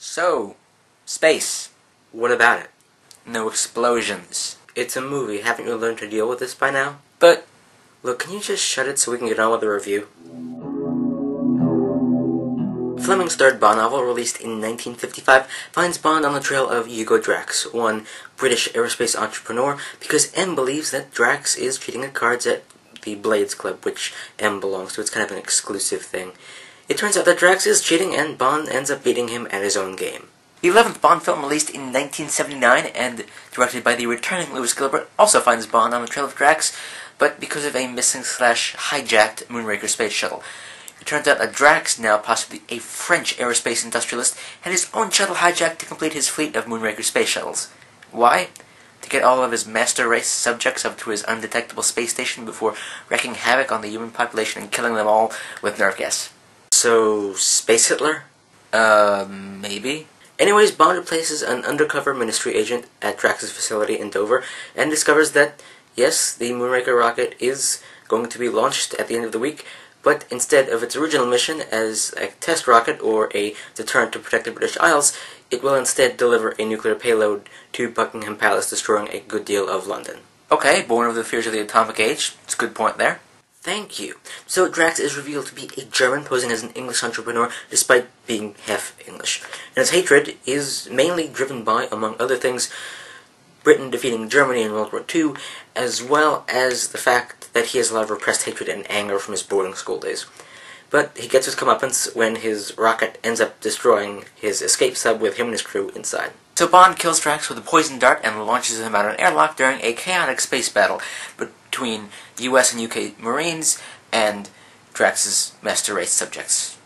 So, space. What about it? No explosions. It's a movie. Haven't you learned to deal with this by now? But, Look, can you just shut it so we can get on with the review? Fleming's third Bond novel, released in 1955, finds Bond on the trail of Hugo Drax, one British aerospace entrepreneur, because M believes that Drax is cheating at cards at the Blades Club, which M belongs to. It's kind of an exclusive thing. It turns out that Drax is cheating, and Bond ends up beating him at his own game. The 11th Bond film, released in 1979 and directed by the returning Lewis Gilbert, also finds Bond on the trail of Drax, but because of a missing/hijacked Moonraker space shuttle. It turns out that Drax, now possibly a French aerospace industrialist, had his own shuttle hijacked to complete his fleet of Moonraker space shuttles. Why? To get all of his master race subjects up to his undetectable space station before wreaking havoc on the human population and killing them all with nerve gas. So, Space Hitler? Maybe? Anyways, Bond replaces an undercover ministry agent at Drax's facility in Dover and discovers that, yes, the Moonraker rocket is going to be launched at the end of the week, but instead of its original mission as a test rocket or a deterrent to protect the British Isles, it will instead deliver a nuclear payload to Buckingham Palace, destroying a good deal of London. Okay, born of the fears of the atomic age. It's a good point there. Thank you. So Drax is revealed to be a German posing as an English entrepreneur despite being half English. And his hatred is mainly driven by, among other things, Britain defeating Germany in World War II, as well as the fact that he has a lot of repressed hatred and anger from his boarding school days. But he gets his comeuppance when his rocket ends up destroying his escape sub with him and his crew inside. So Bond kills Drax with a poison dart and launches him out of an airlock during a chaotic space battle between US and UK Marines and Drax's master race subjects.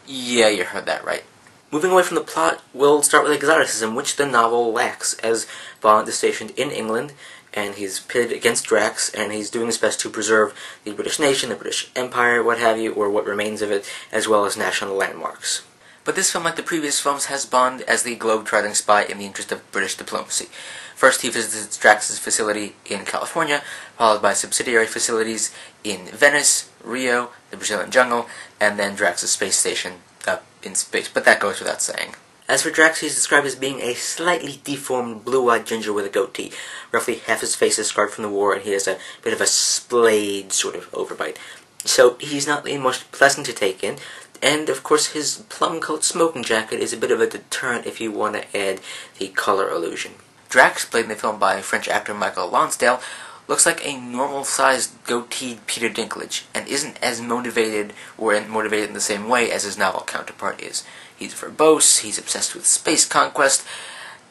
Yeah, you heard that right. Moving away from the plot, we'll start with exoticism, which the novel lacks, as Bond is stationed in England, and he's pitted against Drax, and he's doing his best to preserve the British nation, the British Empire, what have you, or what remains of it, as well as national landmarks. But this film, like the previous films, has Bond as the globe-trotting spy in the interest of British diplomacy. First, he visits Drax's facility in California, followed by subsidiary facilities in Venice, Rio, the Brazilian jungle, and then Drax's space station up in space, but that goes without saying. As for Drax, he's described as being a slightly deformed, blue-eyed ginger with a goatee. Roughly half his face is scarred from the war, and he has a bit of a splayed sort of overbite. So he's not the most pleasant to take in, and of course his plum-coat smoking jacket is a bit of a deterrent if you want to add the color illusion. Drax, played in the film by French actor Michael Lonsdale, looks like a normal-sized, goateed Peter Dinklage, and isn't as motivated in the same way as his novel counterpart is. He's verbose, he's obsessed with space conquest,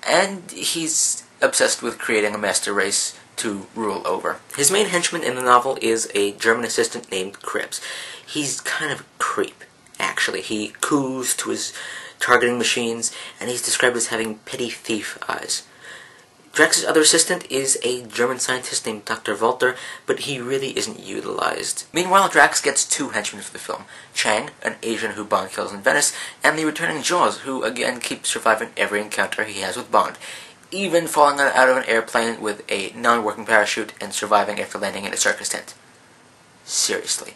and he's obsessed with creating a master race to rule over. His main henchman in the novel is a German assistant named Krebs. He's kind of a creep, actually. He coos to his targeting machines, and he's described as having petty thief eyes. Drax's other assistant is a German scientist named Dr. Walter, but he really isn't utilized. Meanwhile, Drax gets two henchmen for the film. Chang, an Asian who Bond kills in Venice, and the returning Jaws, who again keeps surviving every encounter he has with Bond, even falling out of an airplane with a non-working parachute and surviving after landing in a circus tent. Seriously.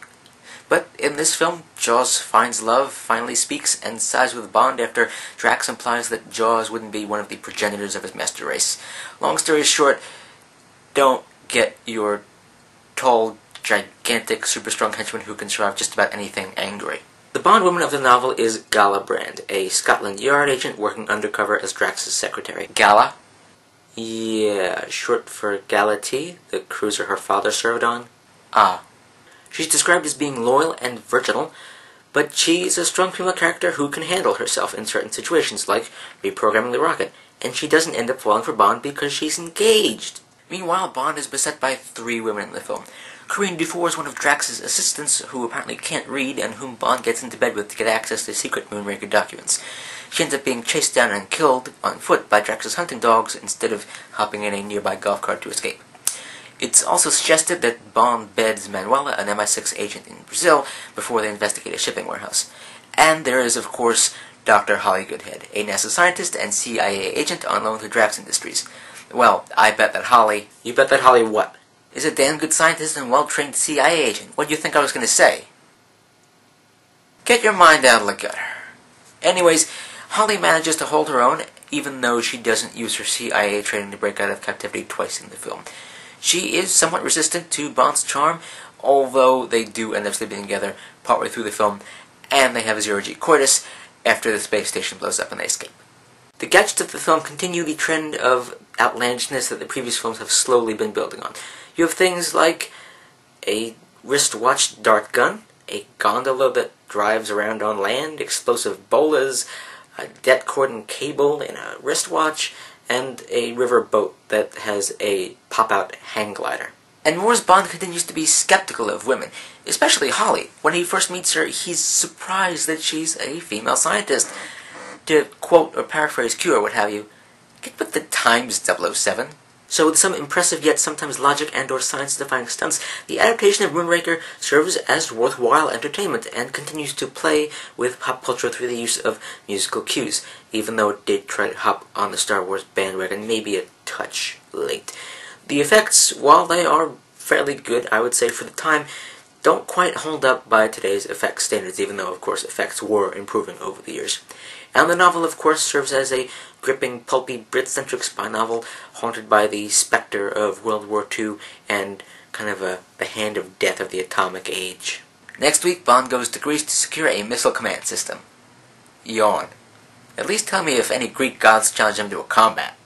But in this film, Jaws finds love, finally speaks, and sides with Bond after Drax implies that Jaws wouldn't be one of the progenitors of his master race. Long story short, don't get your tall, gigantic, super strong henchman who can survive just about anything angry. The Bond woman of the novel is Gala Brand, a Scotland Yard agent working undercover as Drax's secretary. Gala? Yeah, short for Galatea, the cruiser her father served on. Ah. She's described as being loyal and virginal, but she's a strong female character who can handle herself in certain situations, like reprogramming the rocket, and she doesn't end up falling for Bond because she's engaged. Meanwhile, Bond is beset by three women in the film. Corinne Dufour is one of Drax's assistants, who apparently can't read, and whom Bond gets into bed with to get access to secret Moonraker documents. She ends up being chased down and killed on foot by Drax's hunting dogs instead of hopping in a nearby golf cart to escape. It's also suggested that Bond beds Manuela, an MI6 agent in Brazil, before they investigate a shipping warehouse. And there is, of course, Dr. Holly Goodhead, a NASA scientist and CIA agent on loan to Drax Industries. Well, I bet that Holly... You bet that Holly what? Is a damn good scientist and well-trained CIA agent. What do you think I was going to say? Get your mind out of the gutter. Anyways, Holly manages to hold her own, even though she doesn't use her CIA training to break out of captivity twice in the film. She is somewhat resistant to Bond's charm, although they do end up sleeping together partway through the film, and they have a zero-G coitus after the space station blows up and they escape. The gadgets of the film continue the trend of outlandishness that the previous films have slowly been building on. You have things like a wristwatch dart gun, a gondola that drives around on land, explosive bolas, a det cord and cable in a wristwatch, and a river boat that has a pop-out hang glider. And Moore's Bond continues to be skeptical of women, especially Holly. When he first meets her, he's surprised that she's a female scientist. To quote or paraphrase Q or what have you, get with the times, 007. So with some impressive yet sometimes logic and or science-defying stunts, the adaptation of Moonraker serves as worthwhile entertainment and continues to play with pop culture through the use of musical cues, even though it did try to hop on the Star Wars bandwagon maybe a touch late. The effects, while they are fairly good, I would say, for the time, don't quite hold up by today's effects standards, even though, of course, effects were improving over the years. And the novel, of course, serves as a gripping, pulpy, Brit-centric spy novel, haunted by the specter of World War II and kind of the hand of death of the atomic age. Next week, Bond goes to Greece to secure a missile command system. Yawn. At least tell me if any Greek gods challenge him to a combat.